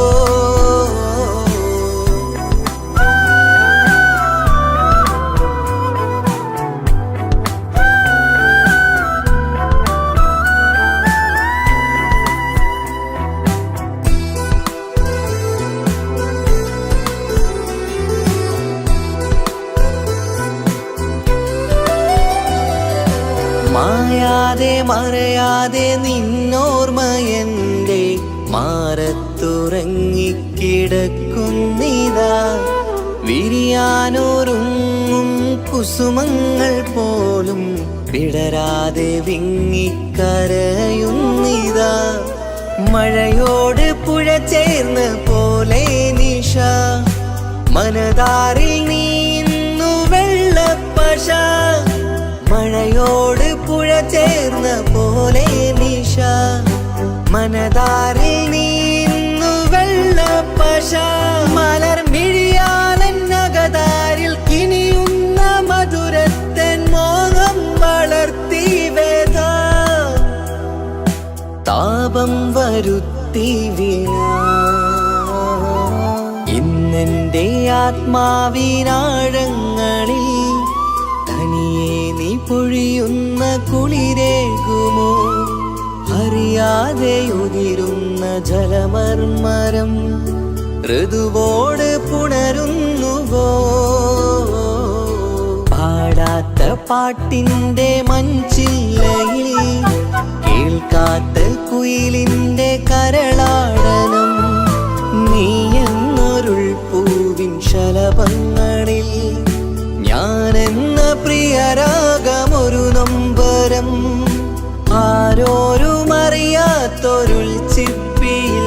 മായാതെ മറയാതെ നിന്നോർമ്മയെന്റെ മാറത്തുറങ്ങിക്കിടക്കുന്നിതാ. വിരിയാനൊരുങ്ങും കുസുമങ്ങൾ പോലും വിടരാതെ വിങ്ങിക്കരയുന്നിതാ. മഴയോട് പുഴ ചേർന്ന പോലെ നിശ മനതാറിൽ നീന്നു വെള്ളപ്പശ. മഴയോട് പുഴ ചേർന്ന പോലെ നിശ മനതാറിൽ നീന്നു വെള്ളപ്പശ. മലർമിഴിയാലന്നകതാരിൽ കിനിയുന്ന മധുരത്തൻ മോഹം വളർത്തി വേദ. താപം വരുത്തി വീണ ഇന്നെന്റെ ആത്മാവിനാഴങ്ങളിൽ തനിയെ നീ പൊഴിയുന്ന കുളിരേകുമോ? അറിയാതെ ഉതിരുന്ന ജലമർമരം ഋതുവോട് പുണരുന്നുവോ? പാടാത്ത പാട്ടിൻ്റെ മഞ്ചില്ലയിൽ കേൾക്കാത്ത കുയിലിൻ്റെ കരളാടനം നീ എന്നൊരുൾ പൂവിൻ ശലഭങ്ങളിൽ ഞാനെന്ന പ്രിയരാഗമൊരു നൊമ്പരം ആരോരും അറിയാത്തൊരുൾ ചിപ്പിയിൽ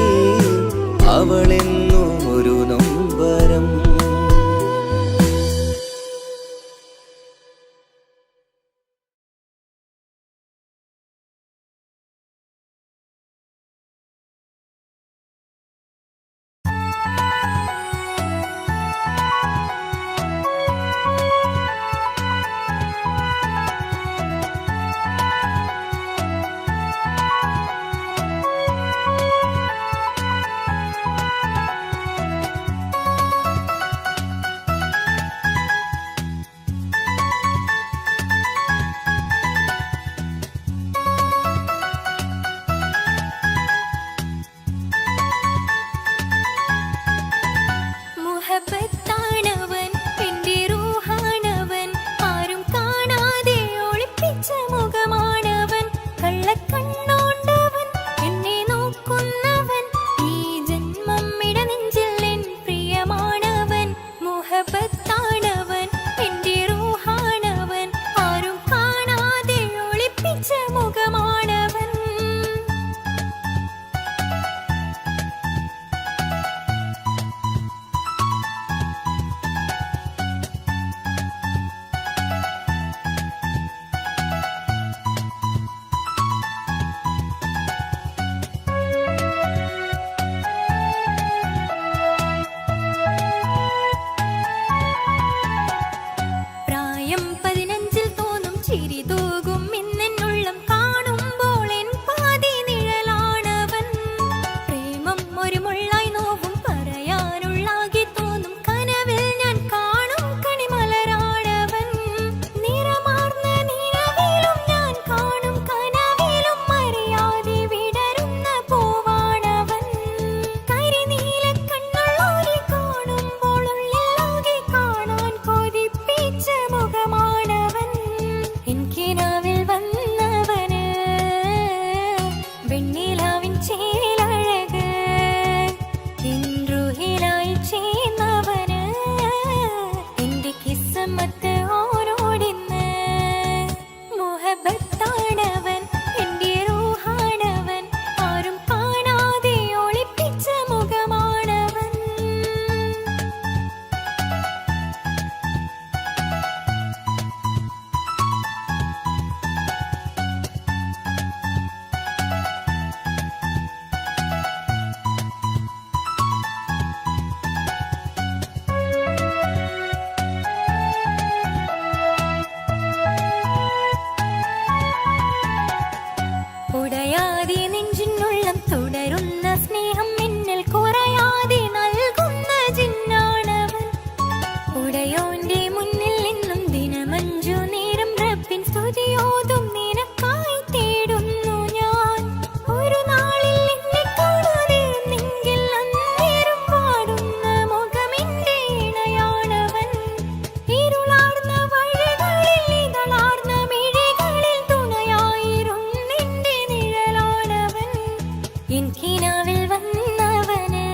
അവളെന്നും ഒരു നൊമ്പരം. മുഹബത്താണവൻ എന്റെ റൂഹാണവൻ ആരും കാണാതെ ഒളിപ്പിച്ച മുഖമാണവൻ കള്ളക്കണ്ണോണ്ടവൻ എന്നെ നോക്കുന്നവൻ ഈ ജന്മം ഇടനെഞ്ചിൽ എൻ പ്രിയമാണവൻ മുഹബത്താണവൻ എന്റെ റൂഹാണവൻ ആരും കാണാതെ ഒളിപ്പിച്ച മുഖമാണവൻ പ്രായം 15 തോന്നും ചിരി തൂകും ഇന്നെന്നുള്ളം കാണുമ്പോൾ എൻ പാതി നിഴലാണവൻ പ്രേമം ഒരു മുള്ളായി നോവും പറയാനുള്ളാകെ തോന്നും കനവിൽ ഞാൻ കാണും കണിമലരാണവൻ നിറമാർന്ന നിലവിലും ഞാൻ കാണും കനവിലും അറിയാതെ വിടരുന്ന പൂവാണവൻ കരിനീല കണ്ണുള്ളോരെ കാണുമ്പോൾ ഉള്ളിലാകെ കാണാൻ കൊതിപ്പിച്ച മുഖമാണവൻ എനിക്കിനാവിൽ വന്നവന് വെണ്ണിലാവിൻ ചേലഴക് ഇൻറുഹിലായി ചേർന്നവന് എന്റെ കിസ്മത്ത് ഓരോടിന്ന് മുഹബത്താണവൻ എന്റെ റൂഹാണവൻ ആരും കാണാതെ ഒളിപ്പിച്ച മുഖമാണവൻ ഉടയാതെ നെഞ്ചിനുള്ളം തുടരുന്ന സ്നേഹം എന്നിൽ കുറയാതെ നൽകുന്ന ജിന്നാണവൻ ഉടയോന്റെ മുന്നിൽ നിന്നും ദിനമഞ്ചു നേരം റബ്ബിൻ സ്തുതിയോതും നിനക്കായി തേടുന്നു ഞാൻ ഒരു നാളിൽ എന്നെ കാണാതിരുന്നെങ്കിൽ അന്നേരം പാടുന്ന മുഖമെന്റെ ഇണയാണവൻ ഇരുളാർന്ന വഴികളിൽ ഇതളാർന്ന മിഴികളിൽ തുണയായിരുന്നെന്റെ നിഴലാണവൻ എനിക്കിനാവിൽ വന്നവന്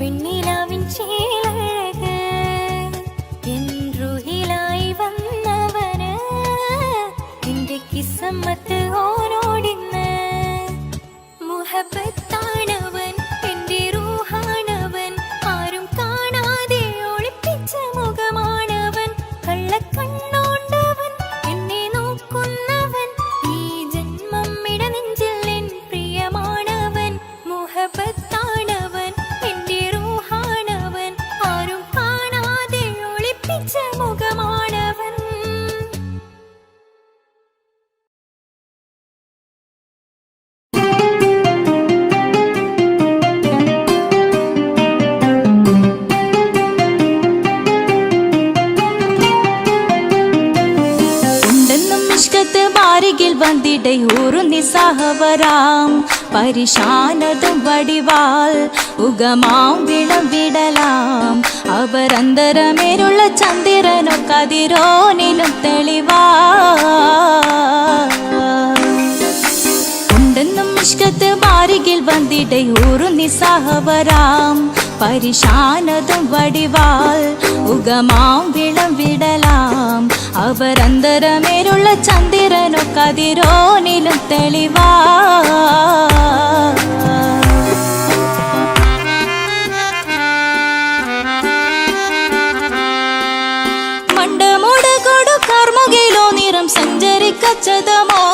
വെണ്ണിലാവിൻ ചേലഴക് എൻറുഹിലായി വന്നവന് എന്റെ കിസ്മത്ത് ഓരോടിന്ന് മുഹബത്താണവൻ എന്റെ റൂഹാണവൻ ആരും കാണാതെ ഒളിപ്പിച്ച മുഖമാണവൻ കള്ളക്കണ്ണോണ്ടവൻ എന്നെ നോക്കുന്നവൻ ഈ ജന്മം ഇടനെഞ്ചിൽ എൻ പ്രിയമാണവൻ മുഹബത്താണവൻ എന്റെ റൂഹാണവൻ ആരും കാണാതെ ഒളിപ്പിച്ച മുഖമാണവൻ ഉണ്ടെന്നും ഇഷ്കത്ത് ബാരികിൽ വന്നിടை ഒരു നിസ്സഹവരാം പരിശാനതും വടിവാൾ ഉഗമാം വിളവിടലാം അവരന്തരമേലുള്ള ചന്ദ്രനോ കതിരോനിലും തെളിവാ ഉണ്ടെന്നും ഇഷ്കത്ത് ബാരികിൽ വന്നിടை ഒരു നിസ്സഹവരാം പരിശാനതും വടിവാൾ ഉഗമാം വിളവിടലാം അവരന്തരമേലുള്ള ചന്ദ്രനോ കതിരോനിലും തെളിവാ മണ്ടമോട് കൊടുക്കാർമുകിലോ നിറം സഞ്ചരിക്കച്ചതമോ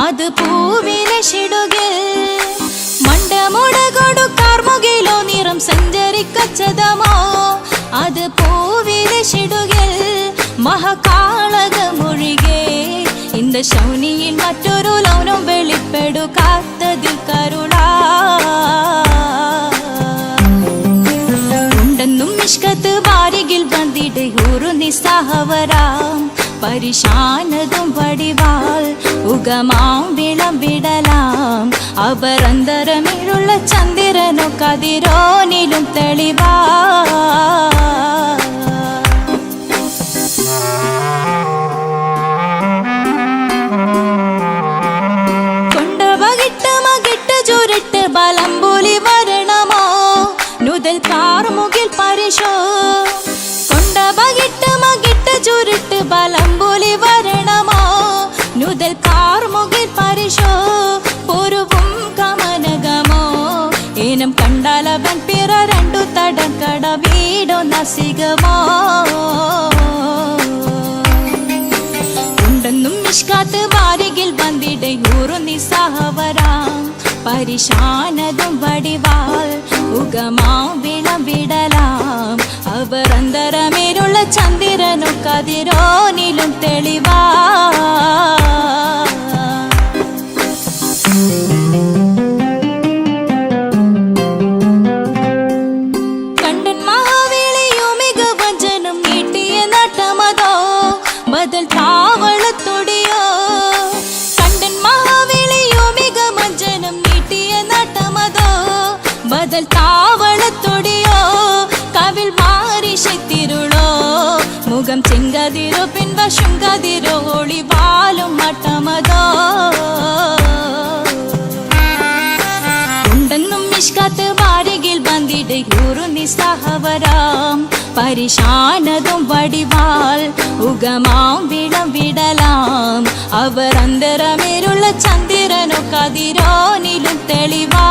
അത് പൂവിലെ ഷിടുകിൽ മണ്ടമോട് കൊടുക്കാർമുകിലോ നിറം സഞ്ചരിക്കച്ചതമോ അത് പൂവിലെ ഷിടുകിൽ മഹകാളകമൊഴികെ இந்த ശൗനിയിൽ മറ്റൊരു ലൗനം വെളിപ്പെടുക്കാത്തതിൽ കരുളാ ഉണ്ടെന്നും ഇഷ്കത്ത് വാരികിൽ വന്നിടை ഒരു നിസ്സഹവരാം പരിശാനതും വടിവാൾ ഉഗമാം വിളവിടലാം അവരന്തരമിഴുള്ള ചന്ദ്രനോ കതിരോനിലും തെളിവാ പരിശോ കൊണ്ട ബകിട്ട് മകിട്ട് ചുരുട്ട് ബലംബുലി വരണമോ നുതൽ കാർമുകിൽ പരിശോ പൂർവം കമനഗമോ ഏനം കണ്ടാലവൻ പിറ രണ്ടു തടക്കട വീടോ നസികമോ ഉണ്ടെന്നും മിഷ്കാത്ത് വാരികിൽ വന്നിടെ ഊറുന്നി സഹവരാം പരിശാനതും വടിവാൾ ഉഗമാം വിളവിടലാം അവർ അന്തരമേരുള്ള ചന്ദ്രനു കതിരോനിലും തെളിവാ കണ്ടൻ മഹാവേളിയോ മികവഞ്ചനും നീട്ടിയ നട്ടമതോ ബദൽ താവളത്തൊടിയോ കണ്ടൻ മഹാവേളിയോ മികവഞ്ചനം നീട്ടിയ നട്ടമതോ ബദൽ താവളത്തൊടിയോ കവിൽ മാറി ശക്തിരുളോ മുഖം ചെങ്കതിരോ പിൻവശം കതിരോ ഒളിവാലും മട്ടമതോ ഉണ്ടെന്നും മിഷ്കാത്ത് വാരികിൽ വന്നിടെ ഊറുന്നി സഹവരാം പരിശാനതും വടിവാൾ ഉഗമാം വിളവിടലാം അവർ അന്തരമേരുള്ള ചന്ദ്രനോ കതിരോനിലും തെളിവാ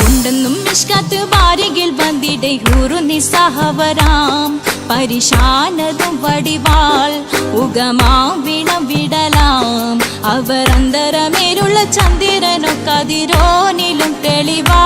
ഉണ്ടെന്നും മിഷ്കാത്ത് വാരികിൽ വന്നിടെ ഊറുന്നി സഹവരാം പരിശാനതും വടിവാൾ ഉഗമാം വിളവിടലാം അവർ അന്തരമേരുള്ള ചന്ദ്രനോ കതിരോനിലും തെളിവാ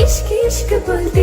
इश्क इश्क बोलते